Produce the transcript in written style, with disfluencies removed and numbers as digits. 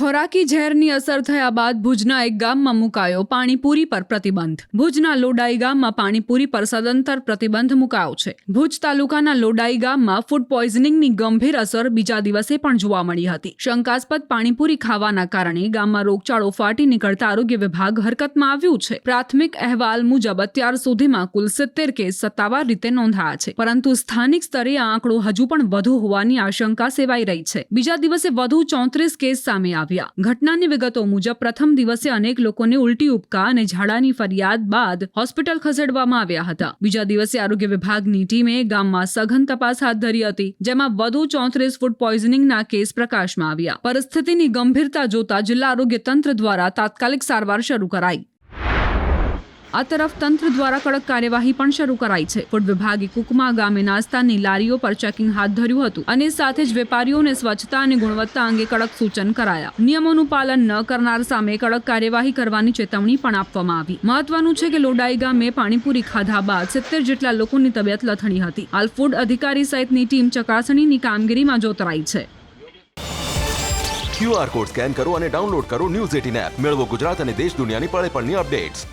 ખોરાકી ઝેરની અસર થયા બાદ ભુજના એક ગામમાં મુકાયો પાણીપુરી પર પ્રતિબંધ. ભુજના લોડાઈ ગામમાં પાણીપુરી પર સદંતર પ્રતિબંધ મુકાયો છે. ભુજ તાલુકાના લોડાઈ ગામમાં ફૂડ પોઈઝનિંગની ગંભીર અસર બીજા દિવસે પણ જોવા મળી હતી. શંકાસ્પદ પાણીપુરી ખાવાના કારણે ગામમાં રોગચાળો ફાટી નીકળતા આરોગ્ય વિભાગ હરકતમાં આવ્યું છે. પ્રાથમિક અહેવાલ મુજબ અત્યાર સુધીમાં કુલ 70 કેસ સત્તાવાર રીતે નોંધાયા છે, પરંતુ સ્થાનિક સ્તરે આ આંકડો હજુ પણ વધુ હોવાની આશંકા સેવાઈ રહી છે. બીજા દિવસે વધુ 34 કેસ સામે ઘટનાની વિગતો મુજબ પ્રથમ દિવસે અનેક લોકોને ઉલટી ઉપકા અને ઝાડાની ફરિયાદ બાદ હોસ્પિટલ ખસેડવામાં આવ્યા હતા. બીજા દિવસે આરોગ્ય વિભાગની ટીમે ગામમાં સઘન તપાસ હાથ ધરી હતી, જેમાં વધુ 34 ફૂડ પોઈઝનિંગના કેસ પ્રકાશમાં આવ્યા. પરિસ્થિતિની ગંભીરતા જોતા જિલ્લા આરોગ્ય તંત્ર દ્વારા તાત્કાલિક સારવાર શરૂ કરાઈ. આ તરફ તંત્ર દ્વારા કડક કાર્યવાહી પણ શરૂ કરાઈ છે. ફૂડ વિભાગે કુકમા ગામે નાસ્તાની લારીઓ પર ચેકિંગ હાથ ધર્યું હતું અને સાથે જ વેપારીઓને સ્વચ્છતા અને ગુણવત્તા અંગે કડક સૂચન કરાયા. નિયમોનું પાલન ન કરનાર સામે કડક કાર્યવાહી કરવાની ચેતવણી પણ આપવામાં આવી. મહત્વનું છે કે લોડાઈ ગામે પાણીપુરી ખાધા બાદ 70 જેટલા લોકોની તબિયત લથડી હતી. હાલ ફૂડ અધિકારી સહિતની ટીમ ચકાસણીની કામગીરીમાં જોતરાઈ છે. QR કોડ સ્કેન કરો અને ડાઉનલોડ કરો ન્યૂઝ 18 એપ. મેળવો ગુજરાત અને દેશ દુનિયાની પળે પળની અપડેટ્સ.